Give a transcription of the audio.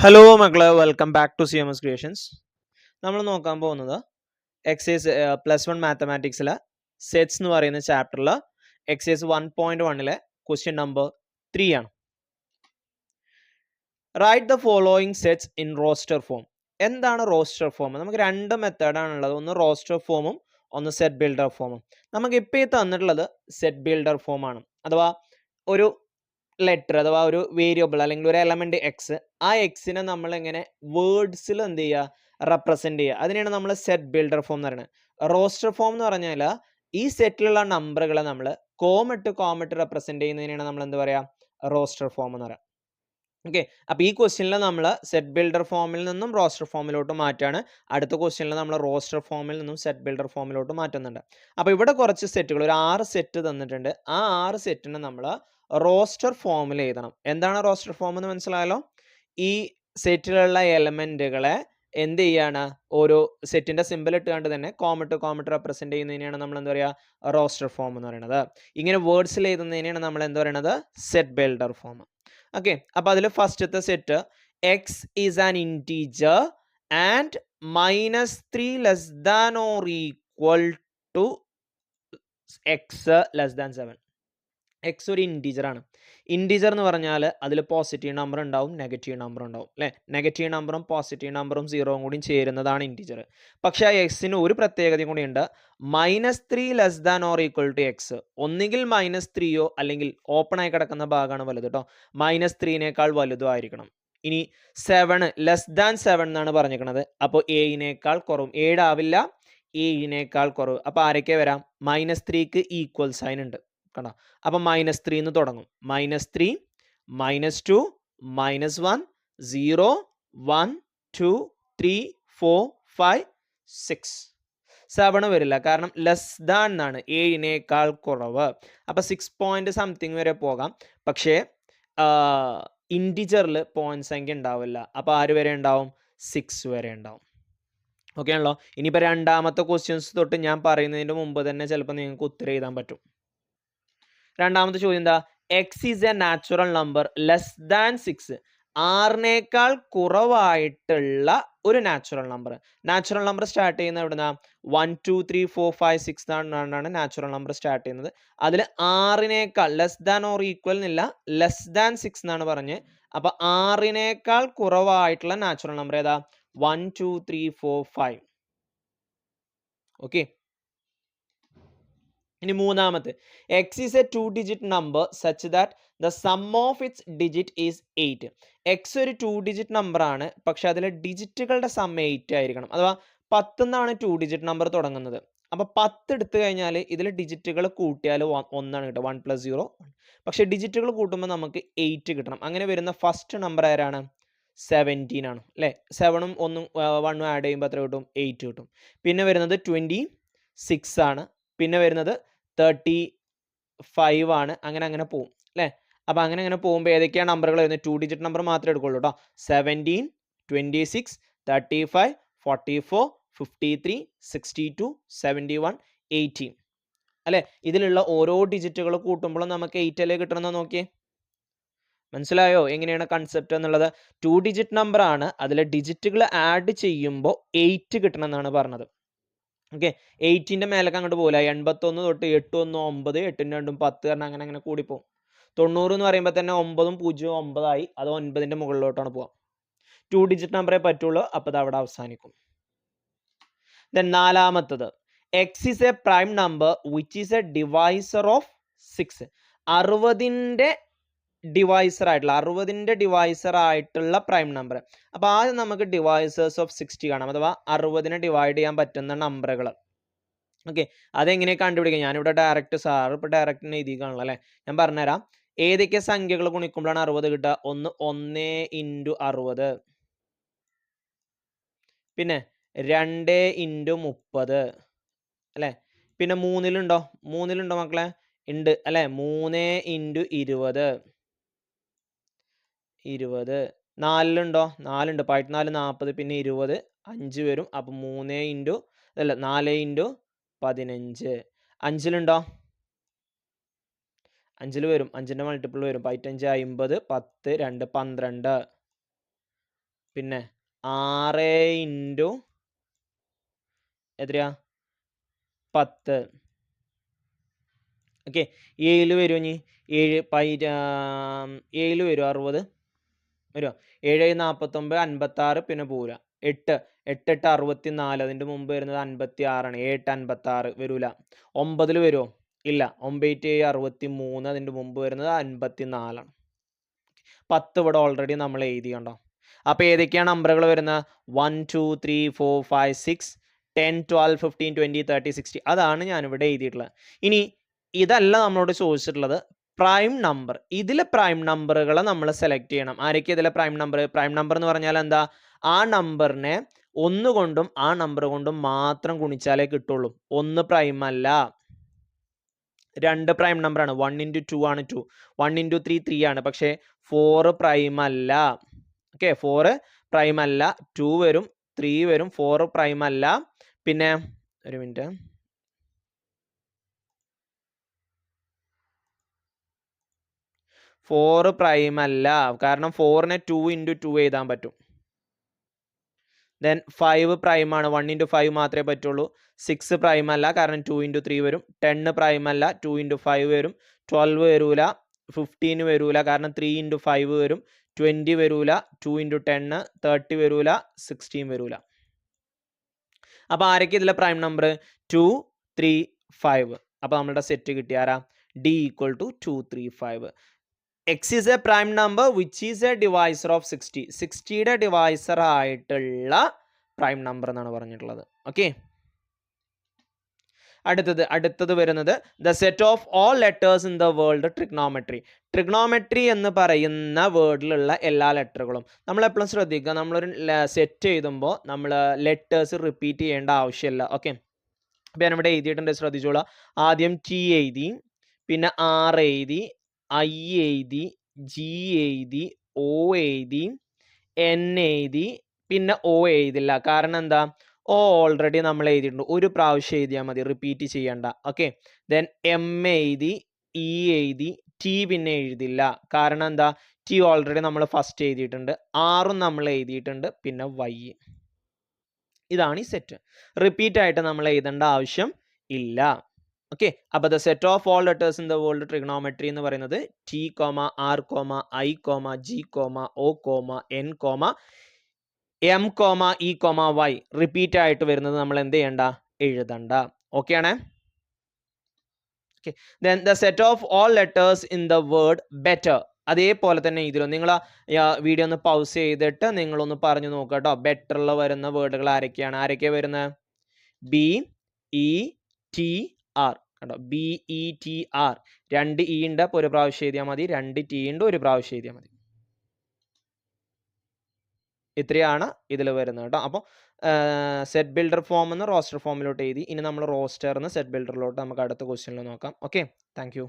Hello മക്കളെ, welcome back to CMS creations. നമ്മൾ നോക്കാൻ പോകുന്നത് എക്സൈസ് +1 മാത്തമാറ്റിക്സിലെ സെറ്റ്സ് എന്ന് പറയുന്ന ചാപ്റ്ററിൽ എക്സൈസ് 1.1 ക്വസ്റ്റ്യൻ നമ്പർ 3 ആണ്. Write the following sets in roster form. എന്താണ് റോസ്റ്റർ ഫോം? നമുക്ക് രണ്ട് മെത്തേഡാണുള്ളത്, ഒന്ന് റോസ്റ്റർ ഫോമും ഒന്ന് സെറ്റ് ബിൽഡർ ഫോമും. നമുക്ക് ഇപ്പോൾ ഈ തന്നിട്ടുള്ളത് സെറ്റ് ബിൽഡർ ഫോമാണ്. അഥവാ ഒരു ലെറ്റർ അഥവാ ഒരു വേരിയബിൾ അല്ലെങ്കിൽ ഒരു എലമെന്റ് എക്സ്, ആ എക്സിനെ നമ്മൾ എങ്ങനെ വേർഡ്സിൽ എന്ത് ചെയ്യുക, റെപ്രസെന്റ് ചെയ്യുക, അതിനെയാണ് നമ്മൾ സെറ്റ് ബിൽഡർ ഫോം എന്ന് പറയുന്നത്. റോസ്റ്റർ ഫോം എന്ന് പറഞ്ഞാൽ ഈ സെറ്റിലുള്ള നമ്പറുകളെ നമ്മൾ കോമിട്ട് റെപ്രസെന്റ് ചെയ്യുന്നതിനാണ് നമ്മൾ എന്ത് പറയാ, റോസ്റ്റർ ഫോം എന്ന് പറയാം. ഓക്കെ, അപ്പൊ ഈ ക്വസ്റ്റ്യനിൽ നമ്മൾ സെറ്റ് ബിൽഡർ ഫോമിൽ നിന്നും റോസ്റ്റർ ഫോമിലോട്ട് മാറ്റാണ്. അടുത്ത ക്വസ്റ്റ്യനിൽ നമ്മൾ റോസ്റ്റർ ഫോമിൽ നിന്നും സെറ്റ് ബിൽഡർ ഫോമിലോട്ട് മാറ്റുന്നുണ്ട്. അപ്പൊ ഇവിടെ കുറച്ച് സെറ്റുകൾ, ഒരു 6 സെറ്റ് തന്നിട്ടുണ്ട്. ആ 6 സെറ്റിനെ നമ്മൾ റോസ്റ്റർ ഫോമിൽ എഴുതണം. എന്താണ് റോസ്റ്റർ ഫോം എന്ന് മനസ്സിലായല്ലോ? ഈ സെറ്റിലുള്ള എലമെന്റുകളെ എന്ത് ചെയ്യാണ്, ഓരോ സെറ്റിന്റെ സിമ്പിൾ ഇട്ടുകൊണ്ട് തന്നെ കോമിട്ട് റെപ്രസെന്റ് ചെയ്യുന്നതിനെയാണ് നമ്മൾ എന്താ പറയുക, റോസ്റ്റർ ഫോം എന്ന് പറയുന്നത്. ഇങ്ങനെ വേർഡ്സിൽ എഴുതുന്നതിനെയാണ് നമ്മൾ എന്താ പറയുന്നത്, സെറ്റ് ബിൽഡർ ഫോം. ഓക്കെ, അപ്പൊ അതിൽ ഫസ്റ്റത്തെ set X is an integer and -3 less than or equal to X less than 7. X ഒരു ഇൻറ്റീജർ ആണ്. ഇൻറ്റീജർ എന്ന് പറഞ്ഞാൽ അതിൽ പോസിറ്റീവ് നമ്പർ ഉണ്ടാവും, നെഗറ്റീവ് നമ്പർ ഉണ്ടാവും അല്ലേ. നെഗറ്റീവ് നമ്പറും പോസിറ്റീവ് നമ്പറും സീറോയും കൂടി ചേരുന്നതാണ് ഇൻറ്റീജർ. പക്ഷേ ആ എക്സിന് ഒരു പ്രത്യേകതയും കൂടി ഉണ്ട്. -3 less than or equal to X. ഒന്നുകിൽ -3യോ അല്ലെങ്കിൽ ഓപ്പൺ ആയി കിടക്കുന്ന ഭാഗമാണ് വലുത് കേട്ടോ, -3നേക്കാൾ വലുതോ ആയിരിക്കണം. ഇനി 7 ലെസ് ദാൻ 7 എന്നാണ് പറഞ്ഞിരിക്കുന്നത്. അപ്പോൾ എയിനേക്കാൾ കുറവും, 7 ആവില്ല, എയിനേക്കാൾ കുറവ്. അപ്പോൾ ആരൊക്കെ വരാം, -3ക്ക് ഈക്വൽ സൈൻ ഉണ്ട് കണ്ടോ. അപ്പം -3 എന്ന് തുടങ്ങും. -3, -2, -1, 0, 1, 2, 3, 4, 5, 6. 7 വരില്ല, കാരണം ലെസ് ദാൻ എന്നാണ്, 7നേക്കാൾ കുറവ്. അപ്പൊ 6 പോയിന്റ് സംതിങ് വരെ പോകാം. പക്ഷേ ഇൻറ്റിജറിൽ പോയിന്റ് സംഖ്യ ഉണ്ടാവില്ല. അപ്പൊ ആര് വരെ ഉണ്ടാവും, 6 വരെ ഉണ്ടാവും. ഓക്കെ ആണല്ലോ. ഇനിയിപ്പോൾ രണ്ടാമത്തെ ക്വസ്റ്റ്യൻസ് തൊട്ട് ഞാൻ പറയുന്നതിന് മുമ്പ് തന്നെ ചിലപ്പോൾ നിങ്ങൾക്ക് ഉത്തരം എഴുതാൻ പറ്റും. രണ്ടാമത്തെ ചോദ്യം എന്താ, X is A natural number less than 6. 6നേക്കാൾ കുറവായിട്ടുള്ള ഒരു natural number. Natural number start ചെയ്യുന്ന എവിടുന്ന, 1 2 3 4 5 6 എന്നാണ് നാച്ചുറൽ നമ്പർ സ്റ്റാർട്ട് ചെയ്യുന്നത്. അതിൽ 6നേക്കാൾ ലെസ് ദാൻ ഓർ ഈക്വൽ എന്നില്ല, ലെസ് ദാൻ 6 എന്നാണ് പറഞ്ഞ്. അപ്പൊ 6നേക്കാൾ കുറവായിട്ടുള്ള നാച്ചുറൽ നമ്പർ ഏതാ, 1 2 3 4 5. ഓക്കെ, ഇനി മൂന്നാമത്തെ, X is A 2-digit number such that the sum of its digit is 8. X ഒരു 2-digit നമ്പർ ആണ്, പക്ഷെ അതിലെ ഡിജിറ്റുകളുടെ സം 8 ആയിരിക്കണം. അഥവാ 10 എന്നാണ് 2-digit നമ്പർ തുടങ്ങുന്നത്. അപ്പൊ 10 എടുത്തു കഴിഞ്ഞാൽ ഇതിൽ ഡിജിറ്റുകൾ കൂട്ടിയാൽ 1 കിട്ടുക, 1 + 0 1. പക്ഷെ ഡിജിറ്റുകൾ കൂട്ടുമ്പോൾ നമുക്ക് 8 കിട്ടണം. അങ്ങനെ വരുന്ന ഫസ്റ്റ് നമ്പർ ആരാണ്, 17 ആണ് അല്ലേ. 7ഉം 1ഉം 1ഉം ആഡ് ചെയ്യുമ്പോൾ എത്ര കിട്ടും, 8 കിട്ടും. പിന്നെ വരുന്നത് 26 ആണ്. പിന്നെ വരുന്നത് 35 ആണ്. അങ്ങനെ പോകും അല്ലേ. അപ്പൊ അങ്ങനെ പോകുമ്പോൾ ഏതൊക്കെയാണ് നമ്പറുകൾ വരുന്നത്, 2-digit നമ്പർ മാത്രമേ എടുക്കുള്ളൂ കേട്ടോ. 17, 26, 35, 44, 53, 62, 71, 18 അല്ലെ. ഇതിലുള്ള ഓരോ ഡിജിറ്റുകൾ കൂട്ടുമ്പോഴും നമുക്ക് 8 അല്ലേ കിട്ടണമെന്ന് നോക്കിയേ. മനസ്സിലായോ എങ്ങനെയാണ് കൺസെപ്റ്റ് എന്നുള്ളത്? 2-digit നമ്പർ ആണ്, അതിലെ ഡിജിറ്റുകൾ ആഡ് ചെയ്യുമ്പോൾ 8 കിട്ടണം എന്നാണ് പറഞ്ഞത്. ഓക്കെ, 8ന്റെ മേലേക്ക് അങ്ങോട്ട് പോകില്ല. 81 തൊട്ട് 8 1 9, 8 2 10 കാരണം അങ്ങനെ കൂടിപ്പോകും. 90 എന്ന് പറയുമ്പോൾ തന്നെ 9ഉം 0ഉം 9 ആയി. അത് 9ന്റെ മുകളിലോട്ടാണ് പോവുക. 2-digit നമ്പറേ പറ്റുള്ളൂ. അപ്പോൾ അത് അവിടെ അവസാനിക്കും. ദെൻ നാലാമത്തത്, x is a prime number which is a divisor of 6. 60ന്റെ ഡിവൈസർ ആയിട്ടുള്ള പ്രൈം നമ്പർ. അപ്പൊ ആദ്യം നമുക്ക് ഡിവൈസേഴ്സ് ഓഫ് 60 കാണാം, അഥവാ 60നെ ഡിവൈഡ് ചെയ്യാൻ പറ്റുന്ന നമ്പറുകൾ. ഓക്കെ, അതെങ്ങനെ കണ്ടുപിടിക്കാം? ഞാനിവിടെ ഡയറക്റ്റ് ഡയറക്റ്റ് എഴുതി കാണല്ലോ അല്ലെ. ഞാൻ പറഞ്ഞുതരാം. ഏതൊക്കെ സംഖ്യകൾ ഗുണിക്കുമ്പോഴാണ് 60 കിട്ടുക? 1 × 60, പിന്നെ 2 × 30 അല്ലെ. പിന്നെ 3-ലുണ്ടോ മക്കളെ? ഉണ്ട് അല്ലെ. 3 × 20, 4-ലുണ്ടോ? 4 ഉണ്ട്. 14 40, പിന്നെ 20 5 വരും. അപ്പൊ 4 × 15. 5-ലുണ്ടോ? 5-ല് വരും, 5ന്റെ മൾട്ടിപ്പിൾ വരും. 5 5 50, 10 2 12. പിന്നെ 6 ഇൻറ്റു എത്രയാ 10. ഓക്കെ, 7 വരുമോ? ഇനി 7 7 വരുമോ? 60 വരുമോ? 7 49 56 പിന്നെ പോരാ 8 8 8 64. അതിൻ്റെ മുമ്പ് വരുന്നത് 56 7 56 വരൂല. 9 വരുമോ? ഇല്ല. 9 7 63. അതിൻ്റെ മുമ്പ് വരുന്നത് 54. 10 ഇവിടെ ഓൾറെഡി നമ്മൾ എഴുതി കണ്ടോ. അപ്പോൾ ഏതൊക്കെയാണ് നമ്പറുകൾ വരുന്നത്? 1 2 3 4 5 6 10 12 15 20 30 60. അതാണ് ഞാനിവിടെ എഴുതിയിട്ടുള്ളത്. ഇനി ഇതല്ല നമ്മളോട് ചോദിച്ചിട്ടുള്ളത് പ്രൈം നമ്പർ. ഇതിലെ പ്രൈം നമ്പറുകളെ നമ്മൾ സെലക്ട് ചെയ്യണം. ആരൊക്കെ ഇതിലെ പ്രൈം നമ്പർ? പ്രൈം നമ്പർ എന്ന് പറഞ്ഞാൽ എന്താ? ആ നമ്പറിനെ 1 കൊണ്ടും ആ നമ്പർ കൊണ്ടും മാത്രം ഗുണിച്ചാലേ കിട്ടുള്ളൂ. 1 പ്രൈം അല്ല. 2 പ്രൈം നമ്പറാണ്. 1 ഇൻറ്റു 2 ആണ് 2. 1 ഇൻറ്റു 3 3 ആണ്. പക്ഷേ 4 പ്രൈം അല്ല. ഓക്കെ, 4 പ്രൈം അല്ല. 2 വരും, 3 വരും. 4 പ്രൈം അല്ല. പിന്നെ ഒരു മിനിറ്റ്, 4 പ്രൈം അല്ല. കാരണം 4നെ 2 ഇൻറ്റു 2 എഴുതാൻ പറ്റും. ദെൻ 5 പ്രൈം ആണ്. 1 ഇൻറ്റു 5 മാത്രമേ പറ്റുള്ളൂ. 6 പ്രൈം അല്ല, കാരണം 2 ഇൻറ്റു 3 വരും. 10 പ്രൈം അല്ല, 2 ഇൻറ്റു 5 വരും. 12 വരൂല. 15 വരൂല, കാരണം 3 ഇൻറ്റു 5 വരും. 20 വരൂല, 2 ഇൻറ്റു 10. 30 വരൂല, 16 വരൂല. അപ്പോൾ ആരൊക്കെ ഇതിലെ പ്രൈം നമ്പർ? 2 3 5. അപ്പോൾ നമ്മളുടെ സെറ്റ് കിട്ടിയാരാ? D equal to 2 3 5. X is a prime number which is a divisor of 60. 60യുടെ divisor ആയിട്ടുള്ള പ്രൈം നമ്പർ എന്നാണ് പറഞ്ഞിട്ടുള്ളത്. ഓക്കെ, അടുത്തത് വരുന്നത് the set of all letters in the world trigonometry. Trigonometry എന്ന് പറയുന്ന വേർഡിലുള്ള എല്ലാ ലെറ്ററുകളും നമ്മൾ എപ്പോഴും ശ്രദ്ധിക്കുക. നമ്മളൊരു സെറ്റ് എഴുതുമ്പോൾ നമ്മൾ ലെറ്റേഴ്സ് റിപ്പീറ്റ് ചെയ്യേണ്ട ആവശ്യമില്ല. ഓക്കെ, അപ്പോൾ ഞാനിവിടെ എഴുതിയിട്ടുണ്ട്, ശ്രദ്ധിച്ചോളാം. ആദ്യം T എഴുതി, പിന്നെ R എഴുതി, I എഴുതി, G എഴുതി, O എഴുതി, N എഴുതി, പിന്നെ O എഴുതില്ല. കാരണം എന്താ? O ഓൾറെഡി നമ്മൾ എഴുതിയിട്ടുണ്ട്. ഒരു പ്രാവശ്യം എഴുതിയാൽ മതി, റിപ്പീറ്റ് ചെയ്യണ്ട. ഓക്കെ, ദെൻ M എഴുതി, E എഴുതി, T പിന്നെ എഴുതില്ല. കാരണം എന്താ? T ഓൾറെഡി നമ്മൾ ഫസ്റ്റ് എഴുതിയിട്ടുണ്ട്. ആറും നമ്മൾ എഴുതിയിട്ടുണ്ട്, പിന്നെ Y. ഇതാണ് ഈ സെറ്റ്. റിപ്പീറ്റ് ആയിട്ട് നമ്മൾ എഴുതേണ്ട ആവശ്യം ഇല്ല. ഓക്കെ, അപ്പോൾ the set of all letters in the world trigonometry എന്ന് പറയുന്നത് T, R, I, G, O, N, M, E, Y. Repeat ആയിട്ട് വരുന്നത് നമ്മൾ എന്ത് ചെയ്യണ്ട? എഴുതണ്ട. ഓക്കെ ആണ്. Okay, then the set of all letters in the word better. അതേപോലെ തന്നെ ഇതിലും നിങ്ങൾ വീഡിയോ ഒന്ന് പൗസ് ചെയ്തിട്ട് നിങ്ങളൊന്ന് പറഞ്ഞു നോക്കുക കേട്ടോ. ബെറ്ററിൽ വരുന്ന വേർഡുകൾ ആരൊക്കെയാണ് വരുന്നത്? BETR കേട്ടോ. BETR. 2 E ഉണ്ട്, അപ്പോൾ ഒരു പ്രാവശ്യം എഴുതിയാൽ മതി. 2 T ഉണ്ട്, ഒരു പ്രാവശ്യം എഴുതിയാൽ മതി. ഇത്രയാണ് ഇതിൽ വരുന്നത് കേട്ടോ. അപ്പോൾ സെറ്റ് ബിൽഡർ ഫോം എന്ന് റോസ്റ്റർ ഫോമിലോട്ട് എഴുതി. ഇനി നമ്മൾ റോസ്റ്ററിന്ന് സെറ്റ് ബിൽഡറിലോട്ട് നമുക്ക് അടുത്ത ക്വസ്റ്റ്യനിൽ നോക്കാം. Okay, thank you.